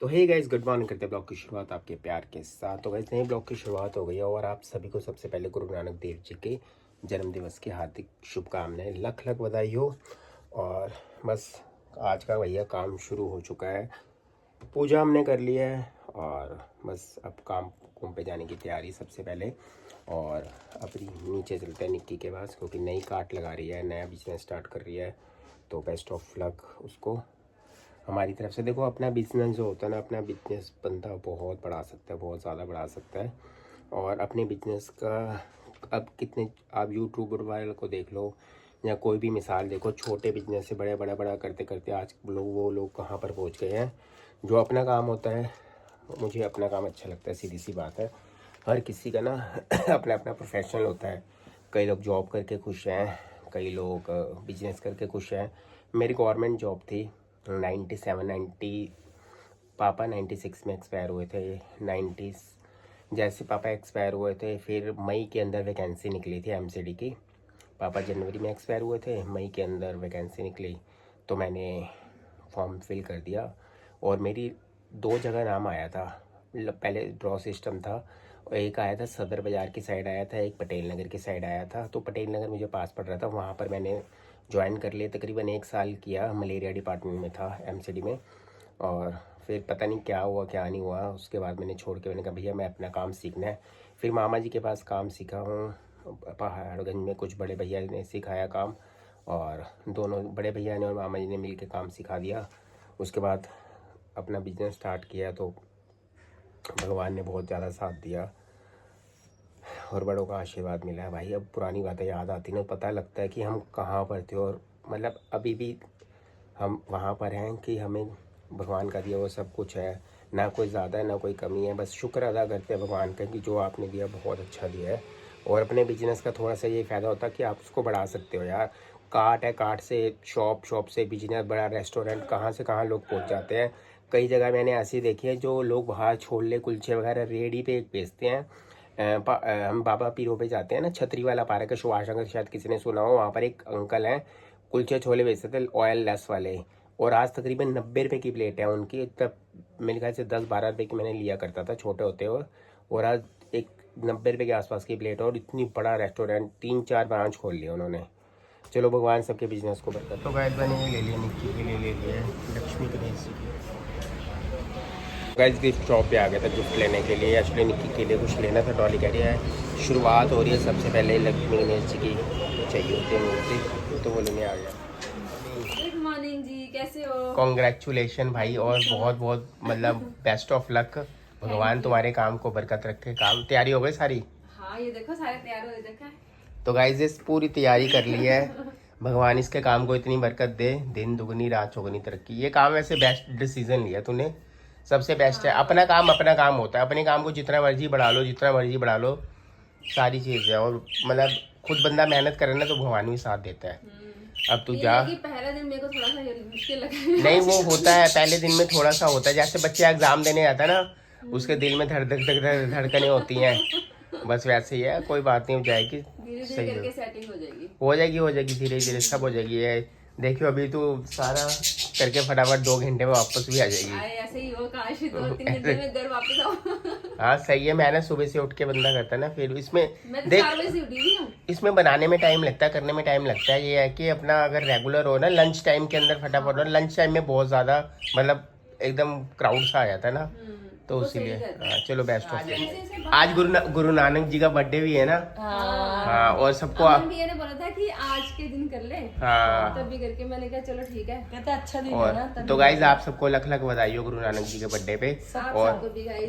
तो hey guys, good morning. करते blog की शुरुआत आपके प्यार के साथ। तो गाइस, नए ब्लॉग की शुरुआत हो गई है और आप सभी को सबसे पहले गुरु नानक देव जी के जन्मदिवस की हार्दिक शुभकामनाएं, लख लख बधाई हो। और बस आज का भैया काम शुरू हो चुका है, पूजा हमने कर ली है और बस अब काम कुम पे जाने की तैयारी सबसे पहले। और अपनी नीचे चलते हैं निक्की के पास, क्योंकि नई काट लगा रही है, नया बिजनेस स्टार्ट कर रही है। तो बेस्ट ऑफ लक उसको हमारी तरफ से। देखो, अपना बिजनेस जो होता है ना, अपना बिजनेस बंदा बहुत बढ़ा सकता है, बहुत ज़्यादा बढ़ा सकता है। और अपने बिजनेस का अब कितने, आप यूट्यूबर वाले को देख लो या कोई भी मिसाल देखो, छोटे बिजनेस से बड़े बड़ा बड़ा करते करते आज वो लोग कहाँ पर पहुँच गए हैं। जो अपना काम होता है, मुझे अपना काम अच्छा लगता है, सीधी सी बात है। हर किसी का ना अपना अपना प्रोफेशनल होता है। कई लोग जॉब करके खुश हैं, कई लोग बिजनेस करके खुश हैं। मेरी गवर्नमेंट जॉब थी 90 पापा 96 में एक्सपायर हुए थे। 90 जैसे पापा एक्सपायर हुए थे, फिर मई के अंदर वैकेंसी निकली थी एमसीडी की। पापा जनवरी में एक्सपायर हुए थे, मई के अंदर वैकेंसी निकली तो मैंने फॉर्म फिल कर दिया। और मेरी दो जगह नाम आया था। पहले ड्रॉ सिस्टम था, और एक आया था सदर बाज़ार की साइड आया था, एक पटेल नगर की साइड आया था। तो पटेल नगर मुझे पास पड़ रहा था, वहाँ पर मैंने ज्वाइन कर लिया। तकरीबन 1 साल किया, मलेरिया डिपार्टमेंट में था एमसीडी में। और फिर पता नहीं क्या हुआ क्या नहीं हुआ, उसके बाद मैंने छोड़ के, मैंने कहा भैया मैं अपना काम सीखना है। फिर मामा जी के पास काम सीखा हूँ, पहाड़गंज में कुछ बड़े भैया ने सिखाया काम, और दोनों बड़े भैया ने और मामा जी ने मिल के काम सिखा दिया। उसके बाद अपना बिजनेस स्टार्ट किया, तो भगवान ने बहुत ज़्यादा साथ दिया और बड़ों का आशीर्वाद मिला है भाई। अब पुरानी बातें याद आती ना, पता लगता है कि हम कहाँ पर थे, और मतलब अभी भी हम वहाँ पर हैं कि हमें भगवान का दिया वो सब कुछ है, ना कोई ज़्यादा है ना कोई कमी है। बस शुक्र अदा करते हैं भगवान का कि जो आपने दिया बहुत अच्छा दिया है। और अपने बिजनेस का थोड़ा सा ये फ़ायदा होता है कि आप उसको बढ़ा सकते हो यार। कार्ट है, कार्ट से शॉप, शॉप से बिजनेस, बड़ा रेस्टोरेंट, कहाँ से कहाँ लोग पहुँच जाते हैं। कई जगह मैंने ऐसी देखी है, जो लोग बाहर छोले कुलचे वगैरह रेडी पे बेचते हैं। हम बाबा पीरों पे जाते हैं ना, छतरी वाला पार्क है, सुभाष नगर, शायद किसी ने सुना हो। वहाँ पर एक अंकल हैं, कुलचे छोले बेचते थे ऑयल लेस वाले, और आज तकरीबन 90 रुपये की प्लेट है उनकी। तब मेरे ख्याल से 10-12 रुपये की मैंने लिया करता था छोटे होते हुए, और आज एक 90 रुपये के आसपास की प्लेट है। और इतनी बड़ा रेस्टोरेंट, 3-4 ब्रांच खोल लिया उन्होंने। चलो भगवान सबके बिजनेस को बरकत। तो गाइस मैंने ये ले लिया, निक्की के लिए ले लिया लक्ष्मी गणेश जी की। गाइस गिफ्ट शॉप पे आ गया था गिफ्ट लेने के लिए। एक्चुअली निक्की के लिए कुछ लेना था, डॉली कह रही है शुरुआत हो रही है, सबसे पहले लक्ष्मी गणेश जी की चाहिए होती है मूर्ति, तो वो लेने आ गया। गुड मॉर्निंग जी, कैसे हो? कॉन्ग्रेचुलेशन भाई, और बहुत बहुत मतलब बेस्ट ऑफ लक। भगवान तुम्हारे काम को बरकत रखे। काम तैयारी हो गई सारी? हाँ, ये देखो सारे तैयार हो देखा। तो गाइस इस पूरी तैयारी कर ली है। भगवान इसके काम को इतनी बरकत दे, दिन दुगनी रात चौगुनी तरक्की। ये काम वैसे बेस्ट डिसीजन लिया तूने, सबसे बेस्ट है। अपना काम होता है, अपने काम को जितना मर्जी बढ़ा लो, जितना मर्जी बढ़ा लो, सारी चीज़ है। और मतलब खुद बंदा मेहनत करे ना, तो भगवान भी साथ देता है। अब तू जा। पहला दिन मेरे को थोड़ा सा मुश्किल लगा। नहीं, वो होता है पहले दिन में, थोड़ा सा होता है। जैसे बच्चे एग्जाम देने आता है ना, उसके दिल में धड़कने होती हैं, बस वैसे ही है। कोई बात नहीं, हो जाएगी, धीरे धीरे सही करके सेटिंग हो जाएगी। हो जाएगी धीरे धीरे सब हो जाएगी। ये देखियो, अभी तू सारा करके फटाफट 2 घंटे में वापस भी आ जाएगी। ऐसे ही हो, काश 2-3 घंटे में घर वापस आओ। हाँ सही है, मेहनत सुबह से उठ के बंदा करता है ना। फिर इसमें मैं तो देख, 4 बजे से उठी हुई हूँ। इसमें बनाने में टाइम लगता है, करने में टाइम लगता है। ये है कि अपना अगर रेगुलर हो ना, लंच टाइम के अंदर फटाफट। और लंच टाइम में बहुत ज़्यादा मतलब एकदम क्राउड सा आ जाता है ना, तो इसीलिए। हाँ चलो, बेस्ट ऑफ लक। आज गुरु नानक जी का बर्थडे भी है ना। हाँ, और सबको भैया ने बोला था कि आज के दिन कर ले। हाँ, तभी करके मैंने कहा चलो ठीक है, कहते अच्छा दिन है और ना। तो गाइज आप सबको लख लख बधाई हो गुरु नानक जी के बर्थडे पे। और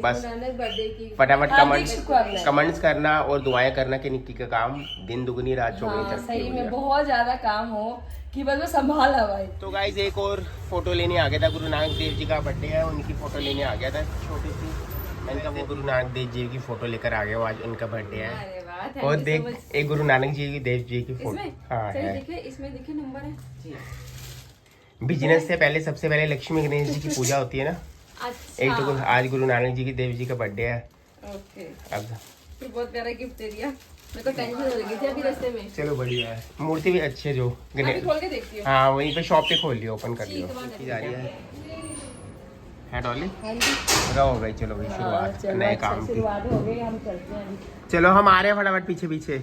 बस बर्थडे की फटाफट हार्दिक शुभकामनाएं। कमेंट्स करना और दुआएं करना कि निक्की का काम दिन दुगनी रात चौगुनी हाँ, तरक्की सही हो में जाए। बहुत ज्यादा काम हो कि बस वो संभाला भाई। तो गाइज एक और फोटो लेने आ गया था, गुरु नानक देव जी का बर्थडे है, उनकी फोटो लेने आ गया था छोटी सी। मैंने कहा वो गुरु नानक देव जी की फोटो लेकर आ गया हूँ, आज उनका बर्थडे है। अरे वाह, thank और you so देख, much। एक गुरु नानक जी की देव जी की फोटो। इसमें हाँ चलिए है। देखिए, इसमें देखिए नंबर है जी। बिजनेस से पहले सबसे पहले लक्ष्मी गणेश जी की पूजा होती है ना। अच्छा, एक तो आज गुरु नानक जी की देव जी का बर्थडे है। ओके। अब फिर बहुत प्यारा गिफ्ट दे दिया, मेरे को टेंशन हो रही थी अभी रास्ते में। चलो बढ़िया है, मूर्ति भी अच्छी है जो अभी खोल के देखती हूँ। हाँ वहीं पे शॉप पे खोल लियो, ओपन कर लियो। ठीक है, की जा रही है है डॉली? हाँ जी। लगा हो गई, चलो भाई शुरुआत नए काम की। शुरुआत हो गई, हम चलते हैं अभी। चलो हम आ रहे हैं फटाफट पीछे पीछे।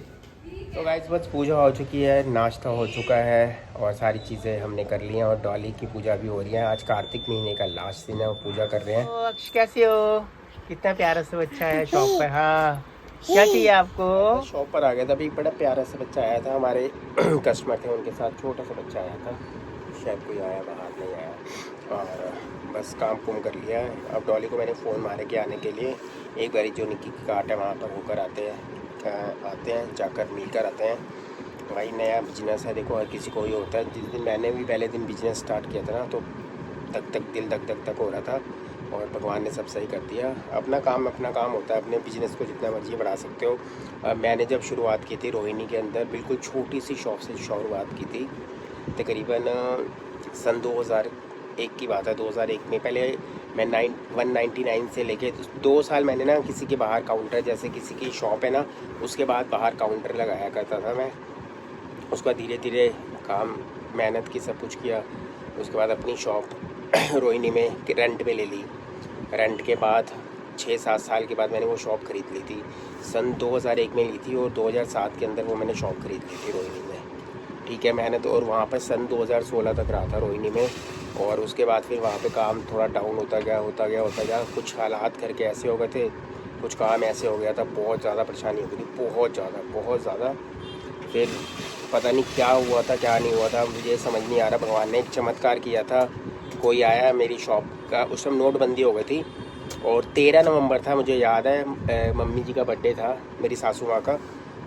तो गाइस बस पूजा हो चुकी है, नाश्ता हो चुका है और सारी चीज़ें हमने कर ली हैं और डॉली की पूजा भी हो रही है। आज कार्तिक महीने का लास्ट दिन है, वो पूजा कर रहे हैं। तो अक्ष कैसे हो? कितना प्यारा सा बच्चा है शॉप पे। हाँ क्या चाहिए आपको? शॉप पर आ गया था, अभी बड़ा प्यारा सा बच्चा आया था, हमारे कस्टमर थे उनके साथ, छोटा सा बच्चा आया था, शायद कोई आया बाहर नहीं आया। और बस काम कुम कर लिया है। अब डॉली को मैंने फ़ोन मारे के आने के लिए, एक बारी जो निक्की की काट है वहाँ पर होकर आते हैं जाकर मिल कर आते हैं। भाई नया बिजनेस है, देखो हर किसी को ही होता है। जिस दिन मैंने भी पहले दिन बिजनेस स्टार्ट किया था ना, तो दिल धक हो रहा था और भगवान ने सब सही कर दिया। अपना काम होता है, अपने बिजनेस को जितना मर्जी बढ़ा सकते हो। मैंने जब शुरुआत की थी रोहिणी के अंदर, बिल्कुल छोटी सी शॉप से शुरुआत की थी, तकरीबन सन 2001 की बात है। 2001 में पहले मैं 199 से लेके 2 साल मैंने ना किसी के बाहर काउंटर, जैसे किसी की शॉप है ना, उसके बाद बाहर काउंटर लगाया करता था मैं। उसका धीरे धीरे काम, मेहनत की, सब कुछ किया। उसके बाद अपनी शॉप रोहिणी में रेंट पे ले ली। रेंट के बाद 6-7 साल के बाद मैंने वो शॉप ख़रीद ली थी। सन 2001 में ली थी और 2007 के अंदर वो मैंने शॉप ख़रीद ली थी रोहिणी में। ठीक है, मेहनत। और वहाँ पर सन 2016 तक रहा था रोहिणी में। और उसके बाद फिर वहाँ पे काम थोड़ा डाउन होता गया। कुछ हालात करके ऐसे हो गए थे, कुछ काम ऐसे हो गया था, बहुत ज़्यादा परेशानी हो गई थी, बहुत ज़्यादा। फिर पता नहीं क्या हुआ था क्या नहीं हुआ था, मुझे समझ नहीं आ रहा। भगवान ने एक चमत्कार किया था, कोई आया मेरी शॉप का, उस टाइम नोटबंदी हो गई थी और 13 नवंबर था, मुझे याद है, मम्मी जी का बर्थडे था, मेरी सासू माँ का।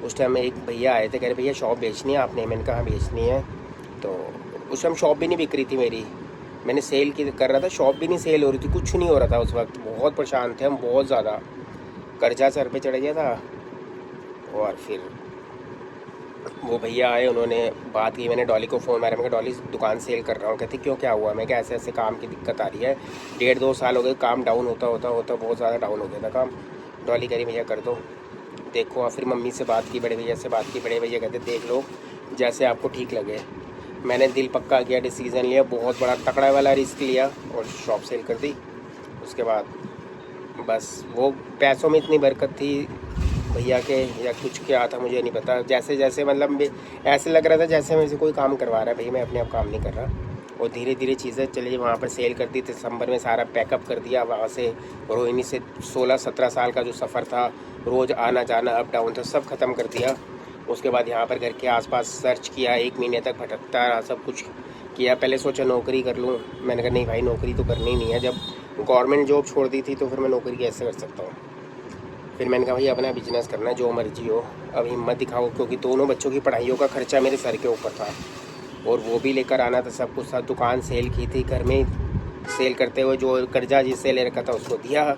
उस टाइम एक भैया आए थे, कह रहे भैया शॉप बेचनी है आपने? मैंने कहा बेचनी है। तो उस टाइम शॉप भी नहीं बिक रही थी मेरी, मैंने सेल कर रहा था, शॉप भी नहीं सेल हो रही थी, कुछ नहीं हो रहा था उस वक्त। बहुत परेशान थे हम, बहुत ज़्यादा कर्जा सर पे चढ़ गया था। और फिर वो भैया आए, उन्होंने बात की, मैंने डॉली को फ़ोन मारा, मैं डॉली दुकान सेल कर रहा हूँ। कहती क्यों, क्या हुआ? मैं क्या ऐसे काम की दिक्कत आ रही है, 1.5-2 साल हो गए, काम डाउन होता बहुत ज़्यादा डाउन हो गया था काम। डॉली कह रही भैया कर दो, देखो। फिर मम्मी से बात की, बड़े भैया से बात की, बड़े भैया कहते देख लो जैसे आपको ठीक लगे। मैंने दिल पक्का किया, डिसीज़न लिया, बहुत बड़ा तकड़ा वाला रिस्क लिया और शॉप सेल कर दी। उसके बाद बस वो पैसों में इतनी बरकत थी भैया के, या कुछ क्या था मुझे नहीं पता, जैसे जैसे मतलब ऐसे लग रहा था जैसे मेरे से कोई काम करवा रहा है, भैया मैं अपने आप काम नहीं कर रहा। और धीरे धीरे चीज़ें चली, वहाँ पर सेल कर दी, दिसंबर में सारा पैकअप कर दिया। वहाँ से रोहिणी से 16-17 साल का जो सफ़र था, रोज़ आना जाना, अप डाउन था, सब ख़त्म कर दिया। उसके बाद यहाँ पर घर के आसपास सर्च किया, 1 महीने तक भटकता रहा, सब कुछ किया। पहले सोचा नौकरी कर लूँ, मैंने कहा नहीं भाई नौकरी तो करनी नहीं है, जब गवर्नमेंट जॉब छोड़ दी थी तो फिर मैं नौकरी कैसे कर सकता हूँ। फिर मैंने कहा भाई अपना बिजनेस करना है, जो मर्जी हो, अब हिम्मत दिखाओ, क्योंकि दोनों बच्चों की पढ़ाइयों का खर्चा मेरे सर के ऊपर था और वो भी लेकर आना था, सब कुछ था। दुकान सेल की थी, घर में सेल करते हुए जो कर्जा जिससे ले रखा था उसको दिया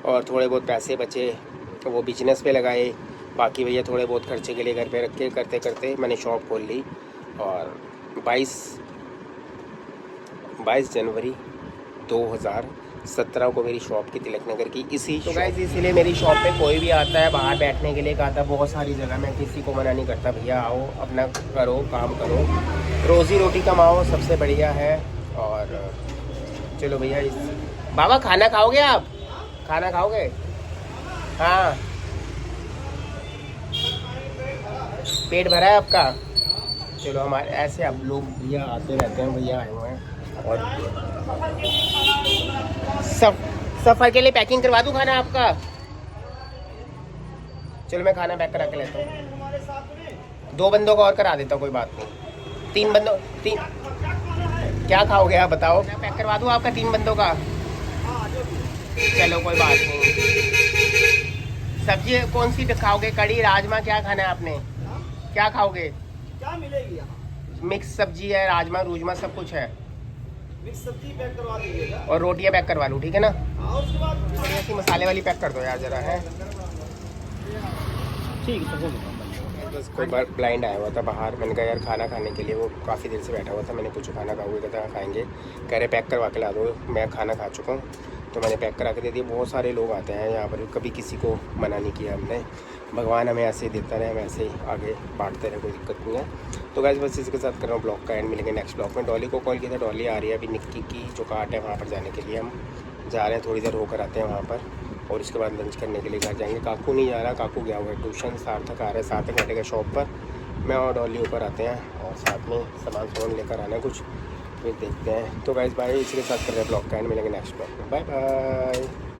और थोड़े बहुत पैसे बचे वो बिजनेस पे लगाए। बाकी भैया थोड़े बहुत खर्चे के लिए घर पे रख के करते करते मैंने शॉप खोल ली। और 22 जनवरी 2017 को मेरी शॉप की तिलक नगर की तो गाइस इसीलिए मेरी शॉप पे कोई भी आता है बाहर बैठने के लिए आता है, बहुत सारी जगह, मैं किसी को मना नहीं करता, भैया आओ अपना करो, काम करो, रोज़ी रोटी कमाओ, सबसे बढ़िया है। और चलो भैया बाबा खाना खाओगे आप? खाना खाओगे? हाँ, पेट भरा है आपका? चलो हमारे ऐसे अब लोग भैया आते रहते हैं, भैया आए हुए हैं। और सफ़र के लिए पैकिंग करवा दूँ खाना आपका? चलो मैं खाना पैक करा के लेता हूँ, 2 बंदों को और करा देता हूँ, कोई बात नहीं। 3 बंदों, 3 क्या खाओगे आप बताओ? मैं पैक करवा दूँ आपका 3 बंदों का? चलो कोई बात नहीं। सब्जी कौन सी खाओगे? कड़ी, राजमा, क्या खाना है आपने? क्या खाओगे? क्या मिलेगी यहाँ? मिक्स सब्जी है, राजमा रूजमा सब कुछ है। मिक्स सब्जी पैक करवा दीजिएगा और रोटियां पैक करवा लूँ, ठीक है ना? हाँ, उसके बाद बढ़िया सी मसाले वाली पैक कर दो यार ज़रा, है ठीक है। बस कोई बार ब्लाइंड आया हुआ था बाहर, मैंने कहा यार खाना खाने के लिए, वो काफ़ी देर से बैठा हुआ था, मैंने पूछा खाना खाओगे? कहता खाएंगे। कह रहे पैक करवा के ला दो, मैं खाना खा चुका हूँ, तो मैंने पैक करा के दे दिया। बहुत सारे लोग आते हैं यहाँ पर, कभी किसी को मना नहीं किया हमने। भगवान हमें ऐसे ही देता रहे, हम ऐसे ही आगे बांटते रहे, कोई दिक्कत नहीं है। तो गाइस बस इसके साथ कर रहा हूँ ब्लॉग का एंड, मिलेंगे नेक्स्ट ब्लॉग में। डॉली को कॉल किया था, डॉली आ रही है अभी निक्की की जो काट है वहाँ पर जाने के लिए, हम जा रहे हैं, थोड़ी देर होकर आते हैं वहाँ पर और उसके बाद लंच करने के लिए घर जाएंगे। काकू नहीं जा रहा, काकू गया हुआ है ट्यूशन, सार्थक आ रहा है 7 घंटे का शॉप पर। मैं और डॉली ऊपर आते हैं और साथ में सामान लेकर आना है कुछ, फिर देखते हैं। तो गाइस बाय, इसी के साथ कर रहे हैं ब्लॉग का एंड, मिलेंगे नेक्स्ट ब्लॉग में। Bye bye.